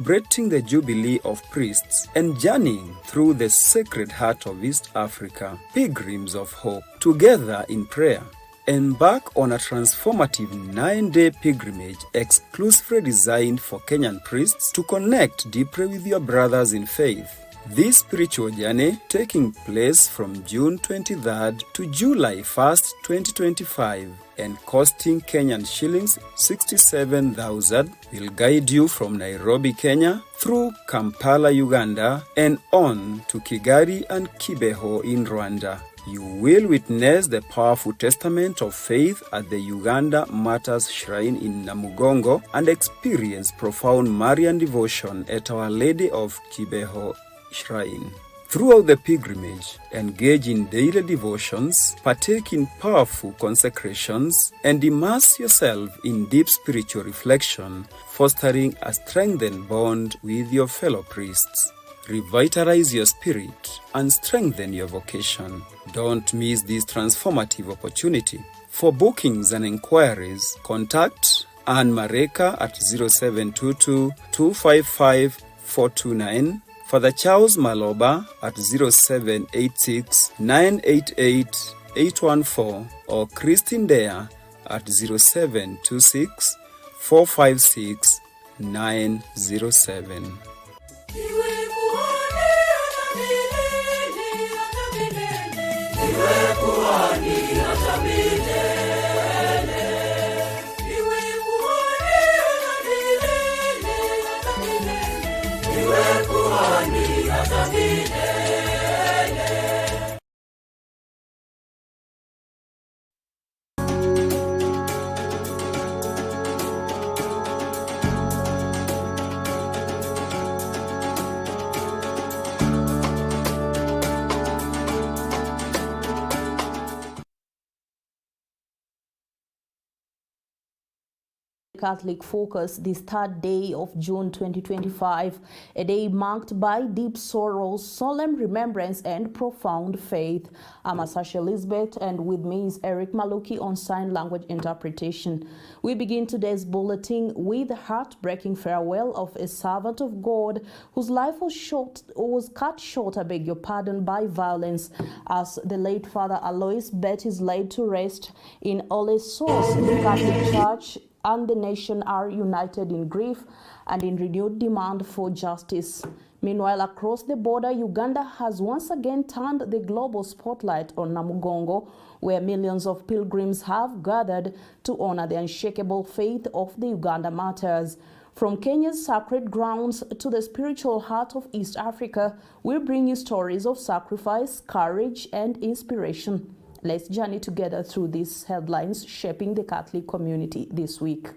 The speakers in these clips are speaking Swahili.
celebrating the Jubilee of Priests and journeying through the Sacred Heart of East Africa, pilgrims of hope, together in prayer. Embark on a transformative 9-day pilgrimage exclusively designed for Kenyan priests to connect deeply with your brothers in faith. This spiritual journey, taking place from June 23rd to July 1st, 2025, and costing Kenyan shillings 67,000, will guide you from Nairobi, Kenya, through Kampala, Uganda, and on to Kigali and Kibeho in Rwanda. You will witness the powerful testament of faith at the Uganda Martyrs Shrine in Namugongo and experience profound Marian devotion at Our Lady of Kibeho Shrine. Throughout the pilgrimage, engage in daily devotions, partake in powerful consecrations, and immerse yourself in deep spiritual reflection, fostering a strengthened bond with your fellow priests. Revitalize your spirit and strengthen your vocation. Don't miss this transformative opportunity. For bookings and inquiries, contact Anne Mareka at 0722 255 429, Father Charles Maloba at 0786 988 814, or Christine Dea at 0726 456 907. Catholic Focus this third day of June 2025, a day marked by deep sorrow, solemn remembrance, and profound faith. I'm Asasha Elizabeth, and with me is Eric Maluki on sign language interpretation. We begin today's bulletin with the heartbreaking farewell of a servant of God whose life was cut short, by violence, as the late Father Alois Bet is laid to rest in Ole Source. The Catholic Church and the nation are united in grief and in renewed demand for justice. Meanwhile, across the border, Uganda has once again turned the global spotlight on Namugongo, where millions of pilgrims have gathered to honor the unshakable faith of the Uganda martyrs. From Kenya's sacred grounds to the spiritual heart of East Africa, we'll bring you stories of sacrifice, courage, and inspiration. Let's journey together through these headlines shaping the Catholic community this week.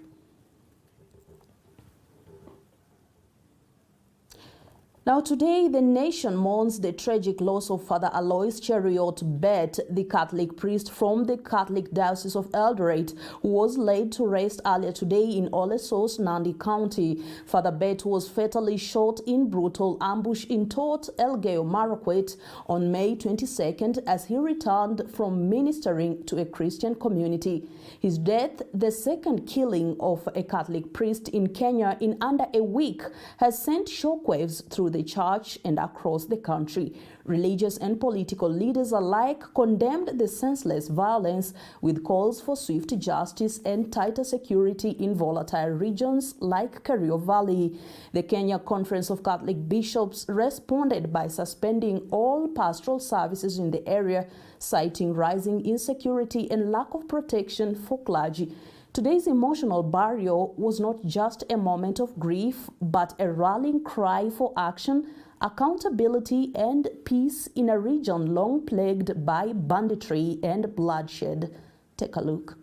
Now today, the nation mourns the tragic loss of Father Alois Cheriot Bet, the Catholic priest from the Catholic Diocese of Eldoret, who was laid to rest earlier today in Ole Source, Nandi County. Father Bet was fatally shot in brutal ambush in Tot Elgeyo Marakwet on May 22nd as he returned from ministering to a Christian community. His death, the second killing of a Catholic priest in Kenya in under a week, has sent shockwaves through the church and across the country. Religious and political leaders alike condemned the senseless violence, with calls for swift justice and tighter security in volatile regions like Kerio Valley. The Kenya Conference of Catholic Bishops responded by suspending all pastoral services in the area, citing rising insecurity and lack of protection for clergy. Today's emotional burial was not just a moment of grief, but a rallying cry for action, accountability, and peace in a region long plagued by banditry and bloodshed. Take a look.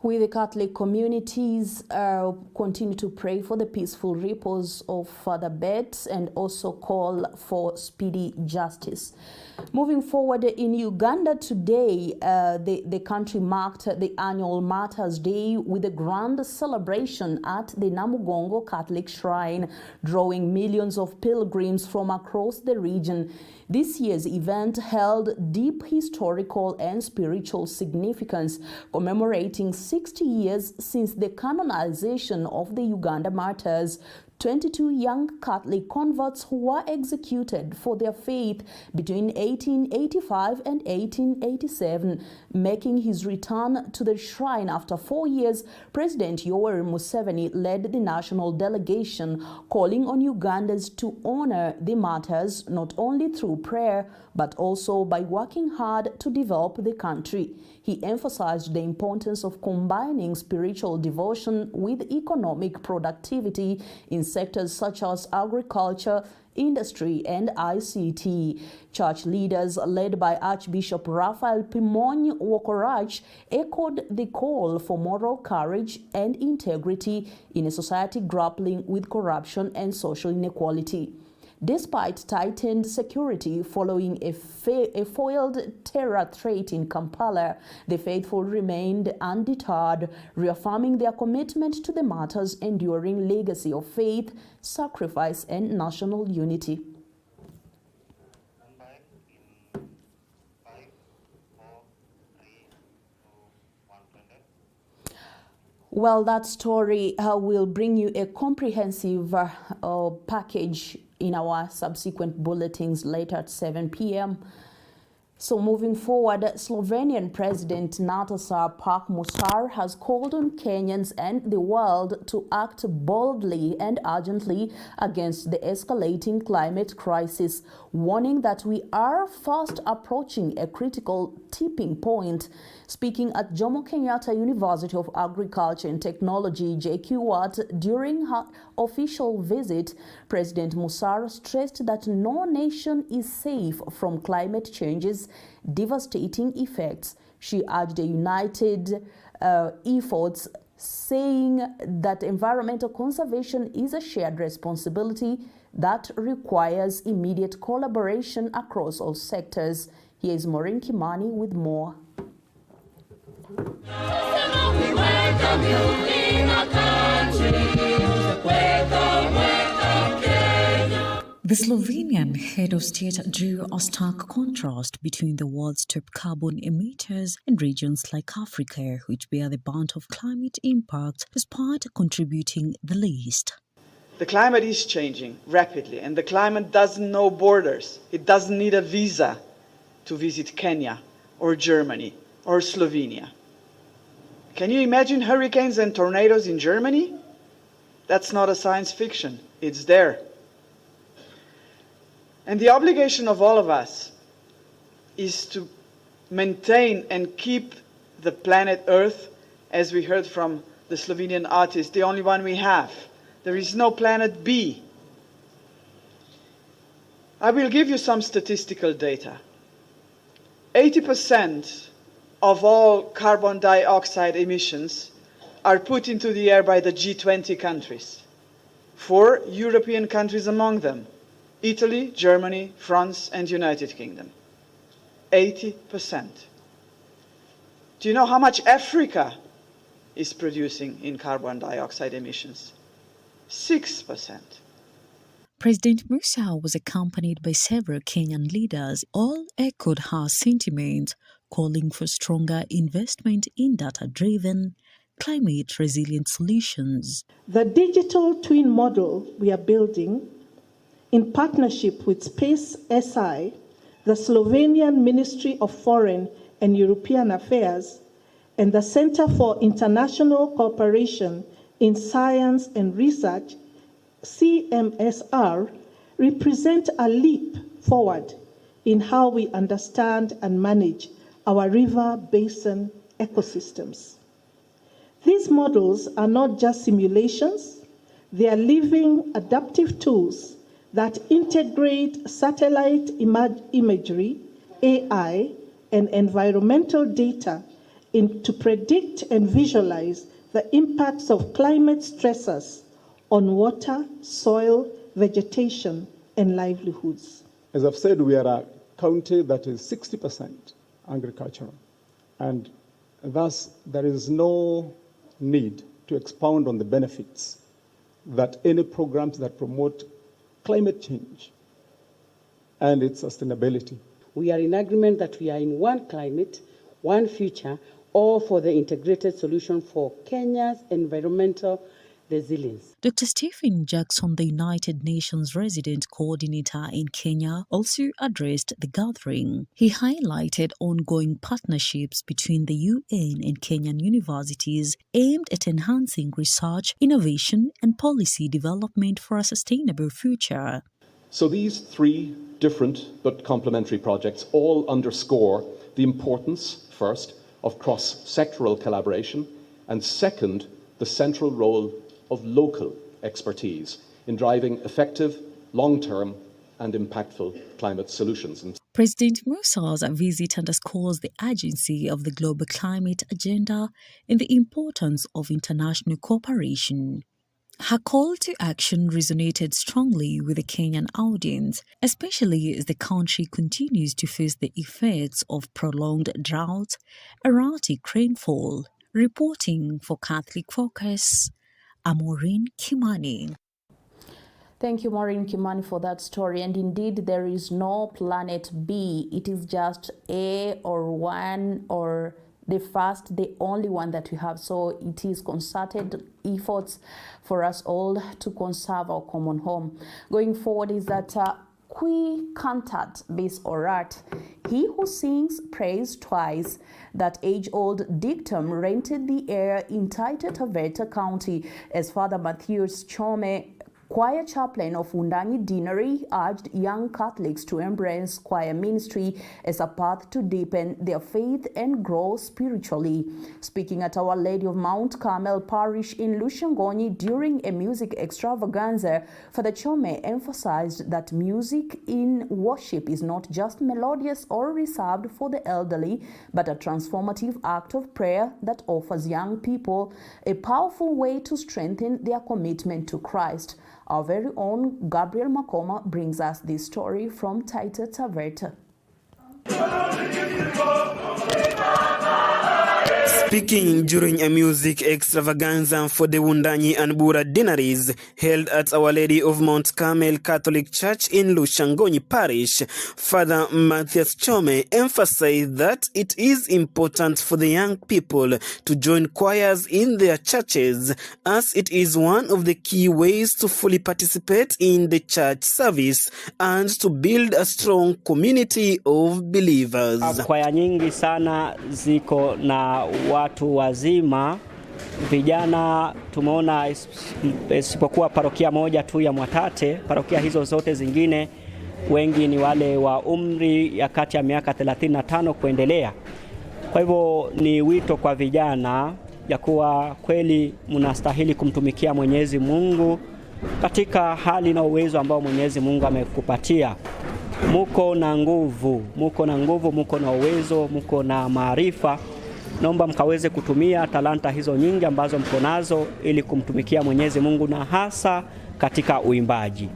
We, the Catholic communities, continue to pray for the peaceful repose of Father Bet and also call for speedy justice. Moving forward, in Uganda today, the country marked the annual Martyrs' Day with a grand celebration at the Namugongo Catholic Shrine, drawing millions of pilgrims from across the region. This year's event held deep historical and spiritual significance, commemorating 60 years since the canonization of the Uganda martyrs. 22 young Catholic converts who were executed for their faith between 1885 and 1887. Making his return to the shrine after 4 years, President Yoweri Museveni led the national delegation, calling on Ugandans to honor the martyrs not only through prayer, but also by working hard to develop the country. He emphasized the importance of combining spiritual devotion with economic productivity in sectors such as agriculture, industry, and ICT. Church leaders led by Archbishop Raphael Pimonyi Wokorach echoed the call for moral courage and integrity in a society grappling with corruption and social inequality. Despite tightened security following a foiled terror threat in Kampala, the faithful remained undeterred, reaffirming their commitment to the martyrs' enduring legacy of faith, sacrifice, and national unity. Well, that story will bring you a comprehensive package in our subsequent bulletins later at 7 p.m. So moving forward, Slovenian President Nataša Mušar has called on Kenyans and the world to act boldly and urgently against the escalating climate crisis, warning that we are fast approaching a critical tipping point. Speaking at Jomo Kenyatta University of Agriculture and Technology, JKUAT, during her official visit, President Mušar stressed that no nation is safe from climate change's devastating effects. She urged a united efforts, saying that environmental conservation is a shared responsibility that requires immediate collaboration across all sectors. Here is Maureen Kimani with more. The Slovenian head of state drew a stark contrast between the world's top carbon emitters and regions like Africa, which bear the brunt of climate impact, despite contributing the least. The climate is changing rapidly, and the climate doesn't know borders. It doesn't need a visa to visit Kenya or Germany or Slovenia. Can you imagine hurricanes and tornadoes in Germany? That's not a science fiction. It's there. And the obligation of all of us is to maintain and keep the planet Earth, as we heard from the Slovenian artist, the only one we have. There is no planet B. I will give you some statistical data. 80% of all carbon dioxide emissions are put into the air by the G20 countries. 4 European countries among them: Italy, Germany, France, and United Kingdom. 80%. Do you know how much Africa is producing in carbon dioxide emissions? 6%. President Musa was accompanied by several Kenyan leaders. All echoed her sentiment, calling for stronger investment in data-driven, climate-resilient solutions. The digital twin model we are building in partnership with Space SI, the Slovenian Ministry of Foreign and European Affairs, and the Center for International Cooperation in Science and Research, CMSR, represent a leap forward in how we understand and manage our river basin ecosystems. These models are not just simulations, they are living adaptive tools that integrate satellite imagery, AI, and environmental data to predict and visualize the impacts of climate stressors on water, soil, vegetation, and livelihoods. As I've said, we are a county that is 60% agricultural, and thus there is no need to expound on the benefits that any programs that promote climate change and its sustainability. We are in agreement that we are in one climate, one future, all for the integrated solution for Kenya's environmental resilience. Dr. Stephen Jackson, the United Nations resident coordinator in Kenya, also addressed the gathering. He highlighted ongoing partnerships between the UN and Kenyan universities aimed at enhancing research, innovation, and policy development for a sustainable future. So these three different but complementary projects all underscore the importance, first, of cross-sectoral collaboration, and second, the central role of local expertise in driving effective, long-term and impactful climate solutions. President Musa's visit underscores the urgency of the global climate agenda and the importance of international cooperation. Her call to action resonated strongly with the Kenyan audience, especially as the country continues to face the effects of prolonged drought, erratic rainfall. Reporting for Catholic Focus, I'm Maureen Kimani. Thank you, Maureen Kimani, for that story. And indeed, there is no planet B. It is just A or one or the first, the only one that we have. So it is concerted efforts for us all to conserve our common home. Going forward is that qui cantat bis orat, he who sings prays twice. That age-old dictum rented the air in Taita Taveta County as Father Matthias Chome, choir chaplain of Wundanyi Deanery, urged young Catholics to embrace choir ministry as a path to deepen their faith and grow spiritually. Speaking at Our Lady of Mount Carmel Parish in Lushangonyi during a music extravaganza, Father Chome emphasized that music in worship is not just melodious or reserved for the elderly, but a transformative act of prayer that offers young people a powerful way to strengthen their commitment to Christ. Our very own Gabriel Makoma brings us this story from Taita Taveta. Speaking during a music extravaganza for the Wundanyi and Bura Deaneries held at Our Lady of Mount Carmel Catholic Church in Lushangonyi Parish, Father Matthias Chome emphasized that it is important for the young people to join choirs in their churches, as it is one of the key ways to fully participate in the church service and to build a strong community of believers. Kwaya nyingi sana ziko na watu wazima, vijana tumeona isipokuwa parokia moja tu ya Mwatate. Parokia hizo zote zingine wengi ni wale wa umri ya kati ya miaka 35 kuendelea. Kwa hivyo ni wito kwa vijana ya kuwa kweli mnastahili kumtumikia Mwenyezi Mungu katika hali na uwezo ambao Mwenyezi Mungu amekupatia. Muko na nguvu, muko na uwezo, muko na maarifa. Naomba mkaweze kutumia talanta hizo nyingi ambazo mko nazo ili kumtumikia Mwenyezi Mungu na hasa katika uimbaji.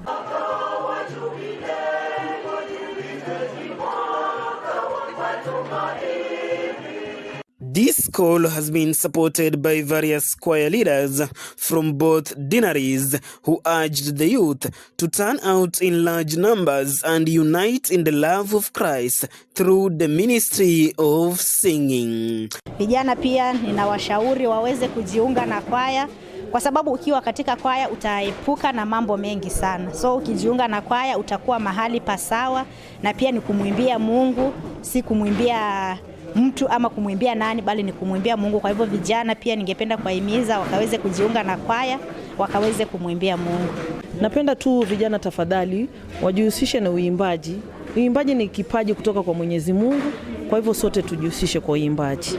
This call has been supported by various choir leaders from both deaneries who urged the youth to turn out in large numbers and unite in the love of Christ through the ministry of singing. Vijana pia ninawashauri waweze kujiunga na kwaya, kwa sababu ukiwa katika kwaya utaepuka na mambo mengi sana. So ukijiunga na kwaya utakuwa mahali pasawa, na pia ni kumwimbia Mungu, si kumwimbia mtu ama kumwimbia nani, bali ni kumwimbia Mungu. Kwa hivyo vijana pia ningependa kuwahimiza wakaweze kujiunga na kwaya, wakaweze kumwimbia Mungu. Napenda tu vijana tafadhali wajihusishe na uimbaji. Uimbaji ni kipaji kutoka kwa Mwenyezi Mungu, kwa hivyo sote tujihusishe kwa uimbaji.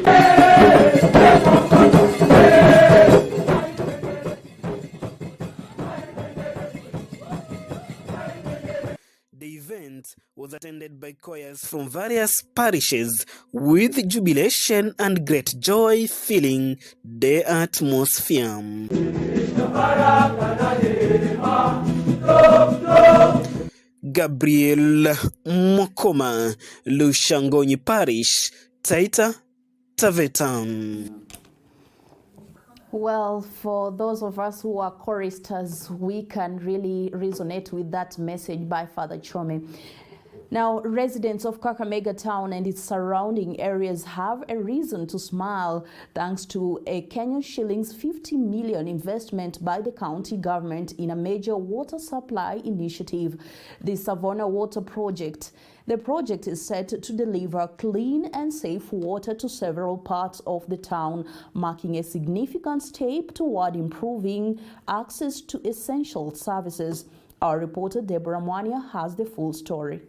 The event was was attended by choirs from various parishes with jubilation and great joy filling the atmosphere. Gabriel Mokoma, Lushangonyi Parish, Taita Taveta. Well, for those of us who are choristers, we can really resonate with that message by Father Chome. Now, residents of Kakamega town and its surrounding areas have a reason to smile thanks to a Kenyan shillings 50 million investment by the county government in a major water supply initiative, the Savannah Water Project. The project is set to deliver clean and safe water to several parts of the town, marking a significant step toward improving access to essential services. Our reporter Deborah Mwania has the full story.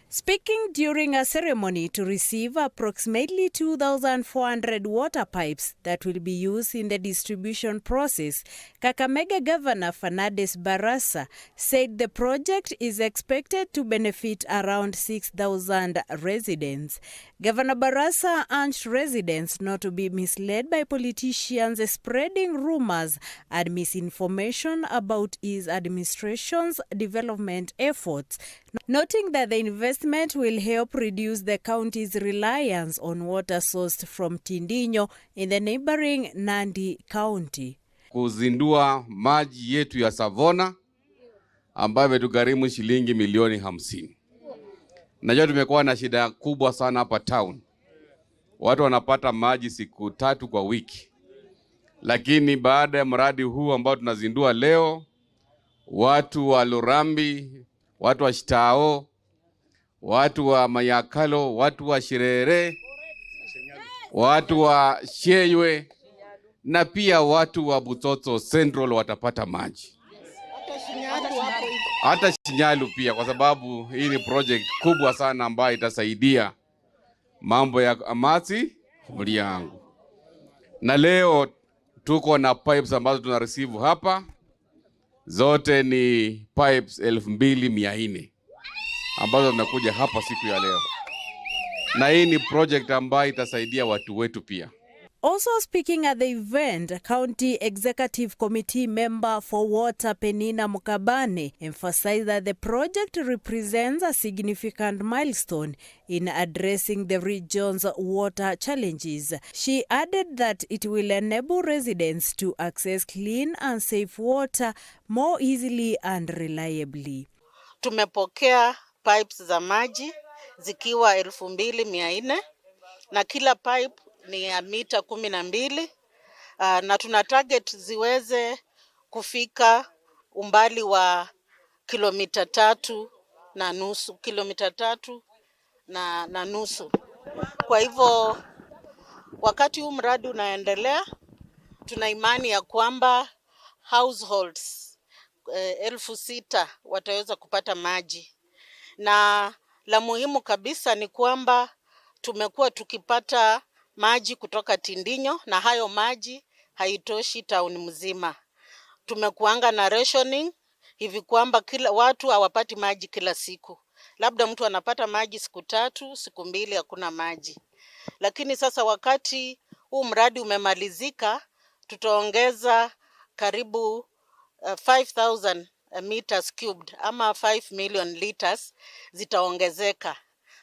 Speaking during a ceremony to receive approximately 2,400 water pipes that will be used in the distribution process, Kakamega Governor Fernandes Barasa said the project is expected to benefit around 6,000 residents. Governor Barasa urged residents not to be misled by politicians spreading rumors and misinformation about his administration's development efforts, noting that the investment will help reduce the county's reliance on water sourced from Tindinyo in the neighboring Nandi County. Kuzindua maji yetu ya Savannah ambayo imetugharimu shilingi milioni 50. Najua tumekuwa na shida kubwa sana hapa town. Watu wanapata maji siku 3 kwa wiki. Lakini baada ya mradi huu ambao tunazindua leo, watu wa Lurambi, watu wa Shitao, watu wa Mayakalo, watu wa Shirere, watu wa Sheywe na pia watu wa Butoto Central watapata maji. Hata Shinyalu pia, kwa sababu hii ni project kubwa sana ambayo itasaidia mambo ya amasi Mliangu. Na leo tuko na pipes ambazo tuna receive hapa. Zote ni pipes 2,400 ambazo zinakuja hapa siku ya leo. Na hii ni project ambayo itasaidia watu wetu pia. Also speaking at the event, County Executive Committee member for Water Penina Mukabane emphasized that the project represents a significant milestone in addressing the region's water challenges. She added that it will enable residents to access clean and safe water more easily and reliably. Tumepokea pipes za maji zikiwa 2,400 na kila pipe ni ya mita 12 na tuna target ziweze kufika umbali wa kilomita 3 na nusu. Kwa hivyo wakati huu mradi unaendelea, tuna imani ya kwamba households 6,000 wataweza kupata maji. Na la muhimu kabisa ni kwamba tumekuwa tukipata maji kutoka Tindinyo na hayo maji haitoshi town mzima. Tumekuanga na rationing hivi kwamba kila watu hawapati maji kila siku. Labda mtu anapata maji siku 3, siku 2 hakuna maji. Lakini sasa wakati huu mradi umemalizika, tutaongeza karibu 5,000 meters cubed ama 5 million liters zitaongezeka.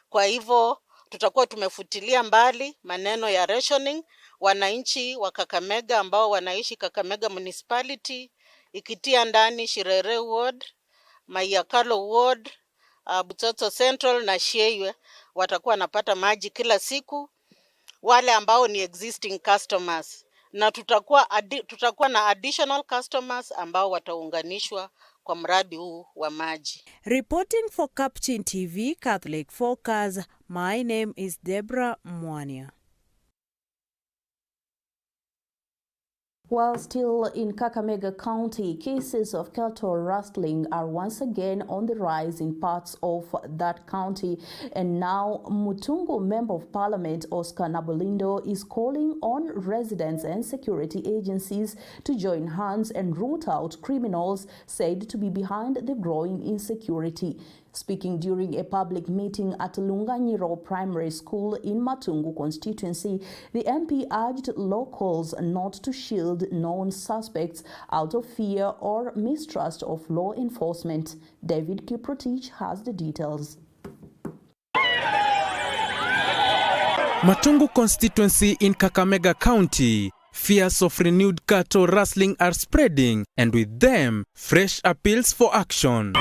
Kwa hivyo tutakuwa tumefutilia mbali maneno ya rationing. Wananchi wa Kakamega ambao wanaishi Kakamega municipality ikitia ndani Shirere ward, Mayakalo ward, Butoto Central na Sheywe watakuwa wanapata maji kila siku, wale ambao ni existing customers, na tutakuwa na additional customers ambao wataunganishwa kwa mradi huu wa maji. Reporting for Capuchin TV Catholic Focus, my name is Deborah Mwania. While still in Kakamega County, cases of cattle rustling are once again on the rise in parts of that county. And now Mutungu Member of Parliament Oscar Nabolindo is calling on residents and security agencies to join hands and root out criminals said to be behind the growing insecurity. Speaking during a public meeting at Lunganyiro Primary School in Matungu constituency, the MP urged locals not to shield known suspects out of fear or mistrust of law enforcement. David Kiprotich has the details. Matungu constituency in Kakamega County. Fears of renewed cattle rustling are spreading, and with them, fresh appeals for action.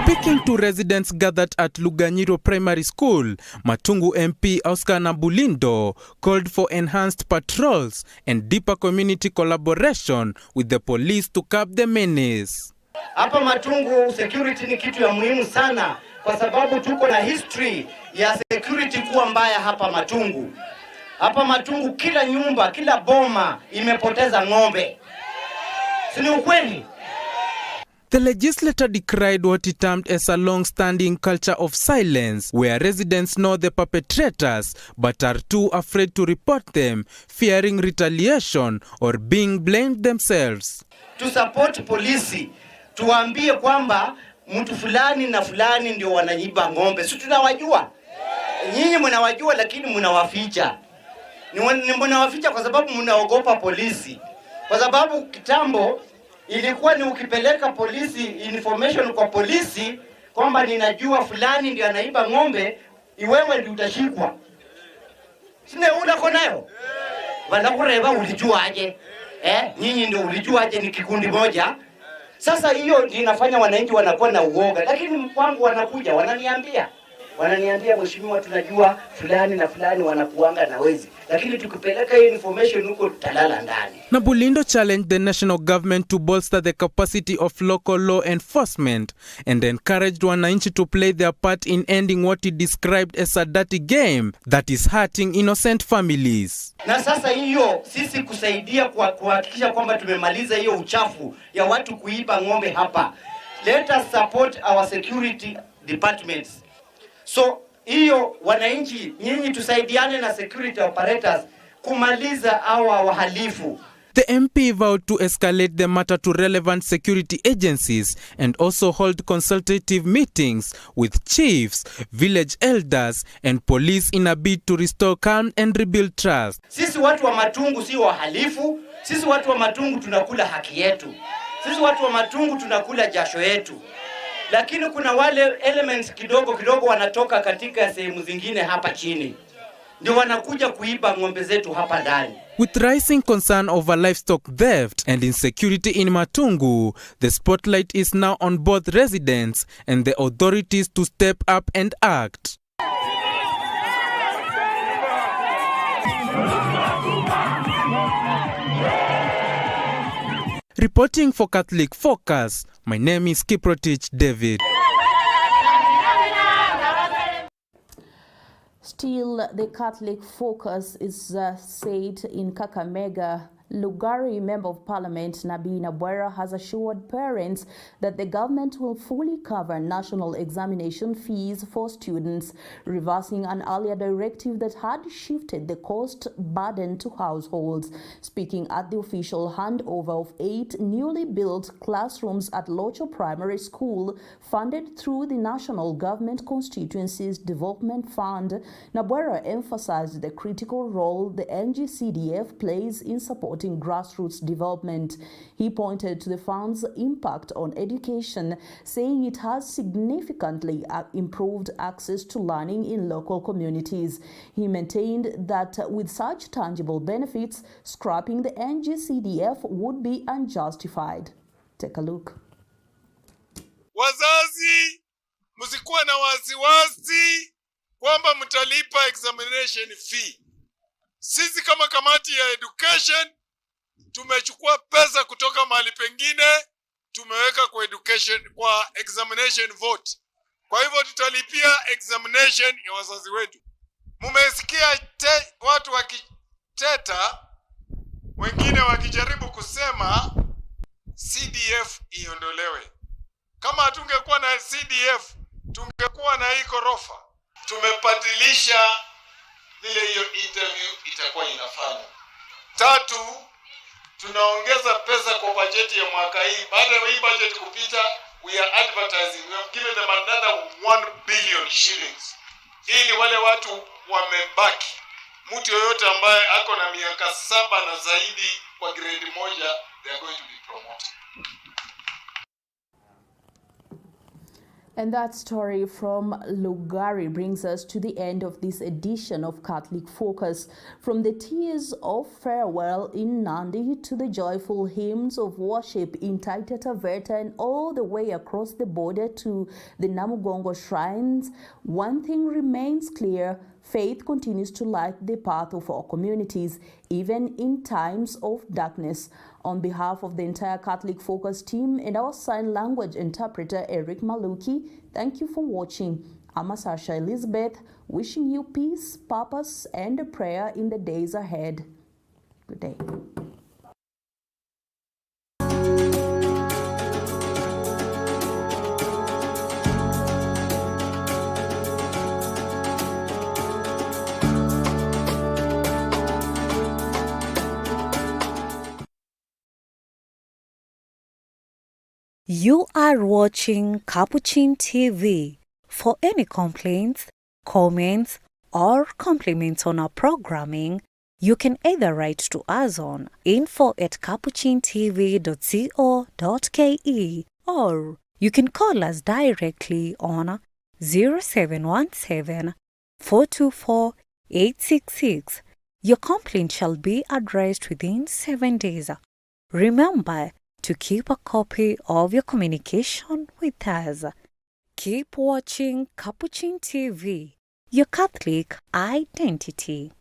Speaking to residents gathered at Luganyiro Primary School, Matungu MP Oscar Nabulindo called for enhanced patrols and deeper community collaboration with the police to curb the menace. Hapa Matungu security ni kitu ya muhimu sana kwa sababu tuko na history ya security kuwa mbaya hapa Matungu. Hapa Matungu kila nyumba, kila boma imepoteza ng'ombe. Si ni ukweli? The legislator decried what he termed as a long-standing culture of silence, where residents know the perpetrators but are too afraid to report them, fearing retaliation or being blamed themselves. To support polisi, tuambie kwamba mtu fulani na fulani ndio wanaiba ng'ombe. Si tunawajua? Nyinyi mnawajua lakini mnawaficha. Ni mnawaficha kwa sababu mnaogopa polisi. Kwa sababu kitambo ilikuwa ni ukipeleka polisi information kwa polisi kwamba ninajua fulani ndio anaiba ng'ombe, iwewe ndio utashikwa. Sina unako nayo. Wanakureba ulijua aje? Nyinyi ndio ulijua aje ni kikundi moja? Sasa hiyo inafanya wananchi wanakuwa na uoga, lakini kwangu wanakuja wananiambia mheshimiwa, tunajua fulani na fulani wanakuanga na wezi, lakini tukipeleka hiyo information huko tutalala ndani. Nabulindo challenged the national government to bolster the capacity of local law enforcement and encouraged wananchi to play their part in ending what he described as a dirty game that is hurting innocent families. Na sasa hiyo sisi kusaidia kuhakikisha kwamba tumemaliza hiyo uchafu ya watu kuiba ng'ombe hapa. Let us support our security departments. So hiyo wananchi nyinyi tusaidiane na security operators kumaliza hawa wahalifu. The MP vowed to escalate the matter to relevant security agencies and also hold consultative meetings with chiefs, village elders and police in a bid to restore calm and rebuild trust. Sisi watu wa Matungu si wahalifu, sisi watu wa Matungu tunakula haki yetu. Sisi watu wa Matungu tunakula jasho yetu. Lakini kuna wale elements kidogo wanatoka katika sehemu zingine hapa chini. Ndio wanakuja kuiba ng'ombe zetu hapa ndani. With rising concern over livestock theft and insecurity in Matungu, the spotlight is now on both residents and the authorities to step up and act. Reporting for Catholic Focus, my name is Kiprotich David. Still, the Catholic Focus is said in Kakamega. Lugari Member of Parliament Nabi Nabwera has assured parents that the government will fully cover national examination fees for students, reversing an earlier directive that had shifted the cost burden to households. Speaking at the official handover of 8 newly built classrooms at Locho Primary School, funded through the National Government Constituencies Development Fund, Nabwera emphasized the critical role the NCBA plays in supporting grassroots development. He pointed to the fund's impact on education, saying it has significantly improved access to learning in local communities. He maintained that with such tangible benefits, scrapping the NCBA would be unjustified. Take a look. Wazazi, msikuwa na wasiwasi kwamba mtalipa examination fee. Sisi kama kamati ya education tumechukua pesa kutoka mahali pengine, tumeweka kwa education, kwa examination vote. Kwa hivyo tutalipia examination ya wazazi wetu. Mumesikia watu wakiteta, wengine wakijaribu kusema CDF iondolewe. Kama hatungekuwa na CDF, tungekuwa na hii ghorofa. Tumebadilisha vile hiyo interview itakuwa inafanya. 3, tunaongeza pesa kwa bajeti ya mwaka hii. Baada ya hii budget kupita, we are advertising, we have given them another 1 billion shillings. Ili wale watu wamebaki, mtu yoyote ambaye ako na miaka 7 na zaidi kwa grade moja, they are going to be promoted. And that story from Lugari brings us to the end of this edition of Catholic Focus. From the tears of farewell in Nandi to the joyful hymns of worship in Taita Taveta and all the way across the border to the Namugongo shrines, one thing remains clear: faith continues to light the path of our communities, even in times of darkness. On behalf of the entire Catholic Focus team and our sign language interpreter, Eric Maluki, thank you for watching. I'm Sasha Elizabeth, wishing you peace, purpose, and a prayer in the days ahead. Good day. You are watching Capuchin TV. For any complaints, comments, or compliments on our programming, you can either write to us on info@capuchintv.co.ke or you can call us directly on 0717 424 866. Your complaint shall be addressed within 7 days. Remember to keep a copy of your communication with us. Keep watching Capuchin TV, your Catholic identity.